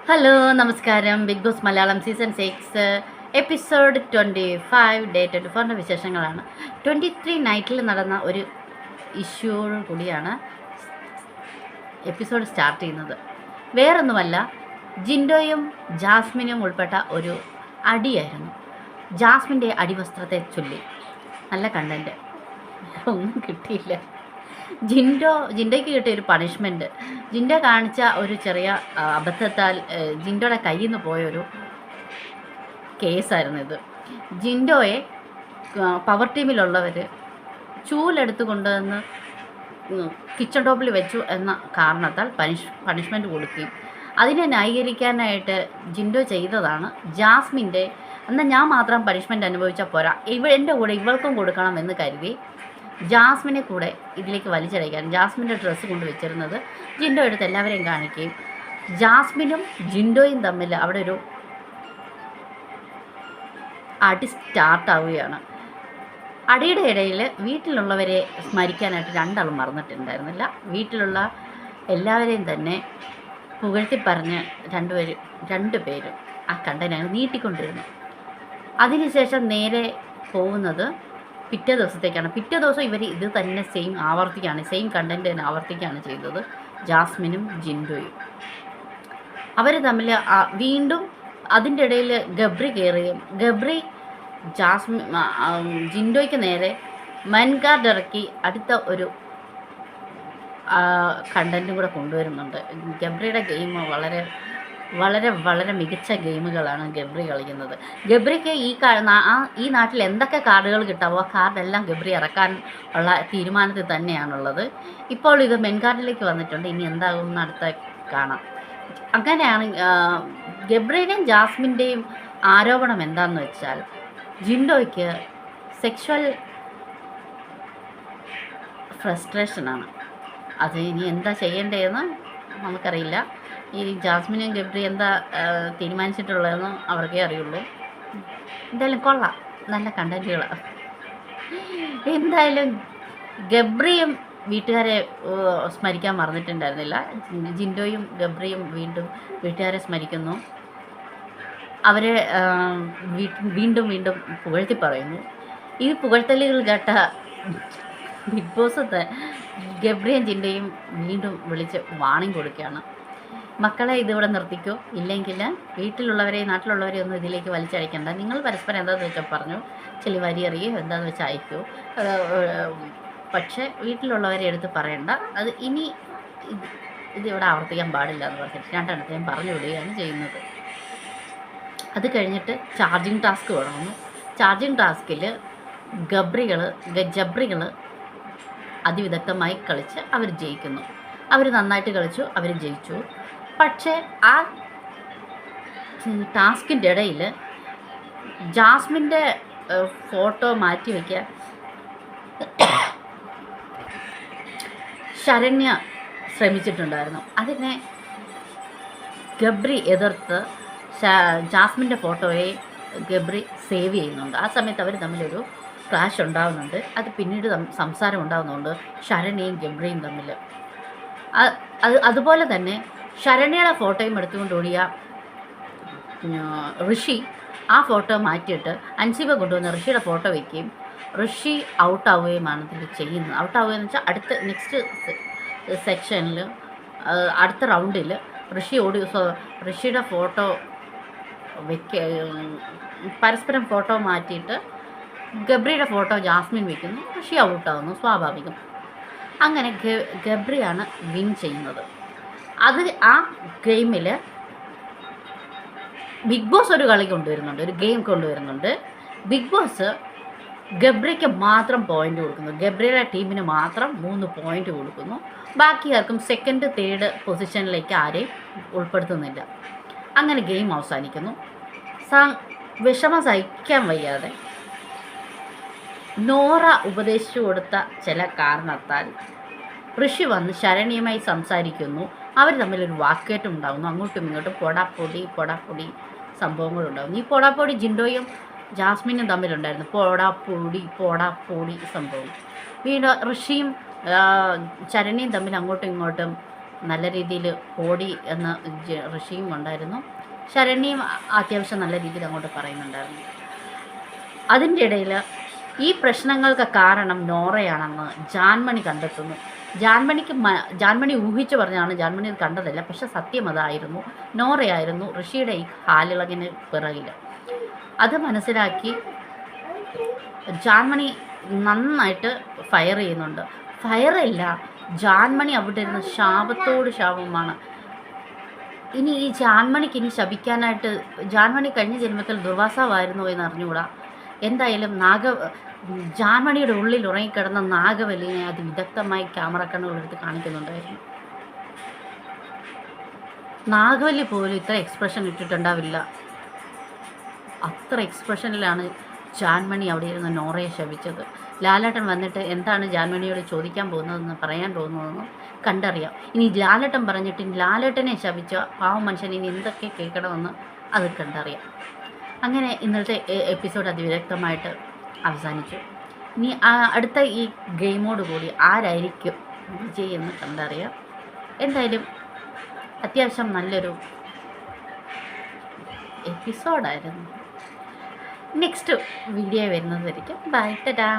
Hello നമസ്കാരം. Bigg Boss Malayalam season 6 episode 25 day 24ൻ്റെ വിശേഷങ്ങളാണ്. 23 നൈറ്റിൽ നടന്ന ഒരു ഇഷ്യൂയോട് കൂടിയാണ് എപ്പിസോഡ് സ്റ്റാർട്ട് ചെയ്യുന്നത്. വേറൊന്നുമല്ല, ജിൻഡോയും ജാസ്മിനും ഉൾപ്പെട്ട ഒരു അടിയായിരുന്നു. ജാസ്മിൻ്റെ അടിവസ്ത്രത്തെ ചൊല്ലി നല്ല കണ്ടൻറ്റ്. ഒന്നും കിട്ടിയില്ല. ജിൻഡോയ്ക്ക് കിട്ടിയ ഒരു പണിഷ്മെൻറ്റ്, ജിൻഡോ കാണിച്ച ഒരു ചെറിയ അബദ്ധത്താൽ ജിൻഡോയുടെ കയ്യിൽ നിന്ന് പോയൊരു കേസായിരുന്നു ഇത്. ജിൻഡോയെ പവർ ടീമിലുള്ളവർ ചൂലെടുത്ത് കൊണ്ടുവന്ന് കിച്ചൺ ടോപ്പിൽ വെച്ചു എന്ന കാരണത്താൽ പണിഷ്മെൻറ്റ് കൊടുക്കുകയും അതിനെ ന്യായീകരിക്കാനായിട്ട് ജിൻഡോ ചെയ്തതാണ് ജാസ്മിൻ്റെ എന്നാൽ ഞാൻ മാത്രം പണിഷ്മെൻറ്റ് അനുഭവിച്ചാൽ പോരാ, എൻ്റെ കൂടെ ഇവൾക്കും കൊടുക്കണം എന്ന് കരുതി ജാസ്മിനെ കൂടെ ഇതിലേക്ക് വലിച്ചടയ്ക്കാൻ ജാസ്മിൻ്റെ ഡ്രസ്സ് കൊണ്ട് വെച്ചിരുന്നത് ജിൻഡോ എടുത്ത് എല്ലാവരെയും കാണിക്കുകയും ജാസ്മിനും ജിൻഡോയും തമ്മിൽ അവിടെ ഒരു അടി സ്റ്റാർട്ടാവുകയാണ്. അടിയുടെ ഇടയിൽ വീട്ടിലുള്ളവരെ സ്മരിക്കാനായിട്ട് രണ്ടാളും മറന്നിട്ടുണ്ടായിരുന്നില്ല. വീട്ടിലുള്ള എല്ലാവരെയും തന്നെ പുകഴ്ത്തി പറഞ്ഞ് രണ്ടുപേരും ആ കണ്ടനാണ് നീട്ടിക്കൊണ്ടിരുന്നു. അതിനുശേഷം നേരെ പോകുന്നത് പിറ്റേ ദിവസത്തേക്കാണ്. പിറ്റേ ദിവസം ഇവർ ഇത് തന്നെ സെയിം കണ്ടൻറ്റ് തന്നെ ആവർത്തിക്കുകയാണ് ചെയ്തത്. ജാസ്മിനും ജിൻഡോയും അവർ തമ്മിൽ വീണ്ടും അതിൻ്റെ ഇടയിൽ ഗബ്രി കയറുകയും ഗബ്രി ജിൻഡോയ്ക്ക് നേരെ മൻകാർഡ് ഇറക്കി അടുത്ത ഒരു കണ്ടൻറ്റും കൂടെ കൊണ്ടുവരുന്നുണ്ട്. ഗബ്രിയുടെ ഗെയിം വളരെ വളരെ വളരെ മികച്ച ഗെയിമുകളാണ് ഗബ്രി കളിക്കുന്നത്. ഗബ്രിക്ക് ഈ നാട്ടിൽ എന്തൊക്കെ കാർഡുകൾ കിട്ടാവോ ആ കാർഡെല്ലാം ഗബ്രി ഇറക്കാൻ ഉള്ള തീരുമാനത്തിൽ തന്നെയാണുള്ളത്. ഇപ്പോൾ ഇത് മെൻ കാർഡിലേക്ക് വന്നിട്ടുണ്ട്. ഇനി എന്താകുമെന്ന് അടുത്ത കാണാം. അങ്ങനെയാണ് ഗബ്രിയുടെയും ജാസ്മിൻ്റെയും ആരോപണം എന്താണെന്ന് വെച്ചാൽ ജിൻഡോയ്ക്ക് സെക്ഷുവൽ ഫ്രസ്ട്രേഷനാണ്. അത് ഇനി എന്താ ചെയ്യേണ്ടതെന്ന് നമുക്കറിയില്ല. ഈ ജാസ്മിനും ഗബ്രി എന്താ തീരുമാനിച്ചിട്ടുള്ളതെന്ന് അവർക്കേ അറിയുള്ളൂ. എന്തായാലും കൊള്ളാം, നല്ല കണ്ടൻറ്റുകളാണ്. എന്തായാലും ഗബ്രിയും വീട്ടുകാരെ സ്മരിക്കാൻ മറന്നിട്ടുണ്ടായിരുന്നില്ല. ജിൻഡോയും ഗബ്രിയും വീണ്ടും വീട്ടുകാരെ സ്മരിക്കുന്നു. അവരെ വീണ്ടും പുകഴ്ത്തി പറയുന്നു. ഈ പുകഴ്ത്തലുകൾ കേട്ട ബിഗ് ബോസ് ഗബ്രിയും ജിൻഡോയും വീണ്ടും വിളിച്ച് വാണിംഗ് കൊടുക്കുകയാണ്. മക്കളെ ഇതിവിടെ നിർത്തിക്കോ, ഇല്ലെങ്കിൽ വീട്ടിലുള്ളവരെയും നാട്ടിലുള്ളവരെയും ഒന്നും ഇതിലേക്ക് വലിച്ചയക്കേണ്ട. നിങ്ങൾ പരസ്പരം എന്താണെന്ന് വെച്ചാൽ പറഞ്ഞു ചെളിവാരി അറിയോ എന്താണെന്ന് വെച്ചാൽ അയക്കൂ. പക്ഷേ വീട്ടിലുള്ളവരെ എടുത്ത് പറയണ്ട. അത് ഇനി ഇതിവിടെ ആവർത്തിക്കാൻ പാടില്ല എന്ന് പറഞ്ഞിട്ട് രണ്ടെണ്ണത്തെയും പറഞ്ഞു വിടുകയാണ് ചെയ്യുന്നത്. അത് കഴിഞ്ഞിട്ട് ചാർജിങ് ടാസ്ക് തുടങ്ങുന്നു. ചാർജിങ് ടാസ്കിൽ ജബ്രികൾ അതിവിദഗ്ധമായി കളിച്ച് അവർ ജയിക്കുന്നു. അവർ നന്നായിട്ട് കളിച്ചു, അവർ ജയിച്ചു. പക്ഷേ ആ ടാസ്കിൻ്റെ ഇടയിൽ ജാസ്മിൻ്റെ ഫോട്ടോ മാറ്റി വയ്ക്കാൻ ശരണ്യ ശ്രമിച്ചിട്ടുണ്ടായിരുന്നു. അതിനെ ഗബ്രി എതിർത്ത് ജാസ്മിൻ്റെ ഫോട്ടോയെ ഗബ്രി സേവ് ചെയ്യുന്നുണ്ട്. ആ സമയത്ത് അവർ തമ്മിലൊരു ക്ലാഷ് ഉണ്ടാകുന്നുണ്ട്. അത് പിന്നീട് സംസാരം ഉണ്ടാകുന്നുണ്ട് ശരണ്യയും ഗബ്രിയും തമ്മിൽ. അതുപോലെ തന്നെ ശരണ്യയുടെ ഫോട്ടോയും എടുത്തുകൊണ്ട് ഓടിയ ഋഷി ആ ഫോട്ടോ മാറ്റിയിട്ട് അൻസിബ കൊണ്ടുവന്ന് ഋഷിയുടെ ഫോട്ടോ വയ്ക്കുകയും ഋഷി ഔട്ടാവുകയുമാണ് ഇതിൽ ചെയ്യുന്നത്. ഔട്ടാവുകയെന്ന് വെച്ചാൽ അടുത്ത നെക്സ്റ്റ് സെക്ഷനിൽ അടുത്ത റൗണ്ടിൽ ഋഷിയുടെ ഫോട്ടോ പരസ്പരം ഫോട്ടോ മാറ്റിയിട്ട് ഗബ്രിയുടെ ഫോട്ടോ ജാസ്മിൻ വയ്ക്കുന്നു. ഋഷി ഔട്ടാവുന്നു, സ്വാഭാവികം. അങ്ങനെ ഗബ്രിയാണ് വിൻ ചെയ്യുന്നത്. അത് ആ ഗെയിമിൽ ബിഗ് ബോസ് ഒരു കളി കൊണ്ടുവരുന്നുണ്ട്, ഒരു ഗെയിം കൊണ്ടുവരുന്നുണ്ട്. ബിഗ് ബോസ് ഗബ്രിക്ക് മാത്രം പോയിൻ്റ് കൊടുക്കുന്നു. ഗബ്രിയുടെ ടീമിന് മാത്രം 3 പോയിൻ്റ് കൊടുക്കുന്നു. ബാക്കി ആർക്കും സെക്കൻഡ് തേർഡ് പൊസിഷനിലേക്ക് ആരെയും ഉൾപ്പെടുത്തുന്നില്ല. അങ്ങനെ ഗെയിം അവസാനിക്കുന്നു. വിഷമം സഹിക്കാൻ വയ്യാതെ നോറ ഉപദേശിച്ചു കൊടുത്ത ചില കാരണത്താൽ ഋഷി വന്ന് ശരണ്യമായി സംസാരിക്കുന്നു. അവർ തമ്മിലൊരു വാക്കേറ്റം ഉണ്ടാകുന്നു. അങ്ങോട്ടും ഇങ്ങോട്ടും പൊടാപ്പൊടി സംഭവങ്ങളുണ്ടാകുന്നു. ഈ പൊടാപ്പൊടി ജിൻഡോയും ജാസ്മിനും തമ്മിലുണ്ടായിരുന്നു. പൊടാപ്പൊടി സംഭവം. വീണ്ടും ഋഷിയും ശരണ്യയും തമ്മിൽ അങ്ങോട്ടും ഇങ്ങോട്ടും നല്ല രീതിയിൽ ഓടി എന്ന് ഋഷിയും ഉണ്ടായിരുന്നു. ശരണ്യയും അത്യാവശ്യം നല്ല രീതിയിൽ അങ്ങോട്ട് പറയുന്നുണ്ടായിരുന്നു. അതിൻ്റെ ഇടയിൽ ഈ പ്രശ്നങ്ങൾക്ക് കാരണം നോറയാണെന്ന് ജാൻമണി കണ്ടെത്തുന്നു. ജാൻമണി ഊഹിച്ചു പറഞ്ഞാണ്, ജാൻമണി അത് കണ്ടതല്ല, പക്ഷെ സത്യം അതായിരുന്നു. നോറയായിരുന്നു ഋഷിയുടെ ഈ കാലിളകിന് പിറകിൽ. അത് മനസ്സിലാക്കി ജാൻമണി നന്നായിട്ട് ഫയർ ചെയ്യുന്നുണ്ട്. ഫയറില്ല, ജാൻമണി അവിടെ ഇരുന്ന് ശാപത്തോട് ശാപമാണ്. ഇനി ഈ ജാൻമണിക്ക് ഇനി ശപിക്കാനായിട്ട്, ജാൻമണി കഴിഞ്ഞ ജന്മത്തിൽ ദുർവാസാവായിരുന്നു എന്ന് അറിഞ്ഞുകൂടാ. എന്തായാലും ജാൻമണിയുടെ ഉള്ളിൽ ഉറങ്ങിക്കിടന്ന നാഗവല്ലിനെ അതിവിദഗ്ധമായി ക്യാമറ കണ്ണുകളെടുത്ത് കാണിക്കുന്നുണ്ടായിരുന്നു. നാഗവല്ലി പോലും ഇത്ര എക്സ്പ്രഷൻ ഇട്ടിട്ടുണ്ടാവില്ല. അത്ര എക്സ്പ്രഷനിലാണ് ജാൻമണി അവിടെ ഇരുന്ന് നോറയെ ശപിച്ചത്. ലാലേട്ടൻ വന്നിട്ട് എന്താണ് ജാൻമണിയോട് ചോദിക്കാൻ പോകുന്നതെന്ന് പറയാൻ പോകുന്നതെന്ന് കണ്ടറിയാം. ഇനി ലാലേട്ടൻ പറഞ്ഞിട്ട് ലാലേട്ടനെ ശപിച്ച പാവം മനുഷ്യൻ ഇനി എന്തൊക്കെ കേൾക്കണമെന്ന് അത് കണ്ടറിയാം. അങ്ങനെ ഇന്നത്തെ എപ്പിസോഡ് അതിവിദഗ്ധമായിട്ട് അവസാനിച്ചു. ഇനി അടുത്ത ഈ ഗെയിമോട് കൂടി ആരായിരിക്കും വിജയ് എന്ന് കണ്ടറിയാം. എന്തായാലും അത്യാവശ്യം നല്ലൊരു എപ്പിസോഡായിരുന്നു. നെക്സ്റ്റ് വീഡിയോ വരുന്നത് വരയ്ക്കും. ബൈ, ടാറ്റാ.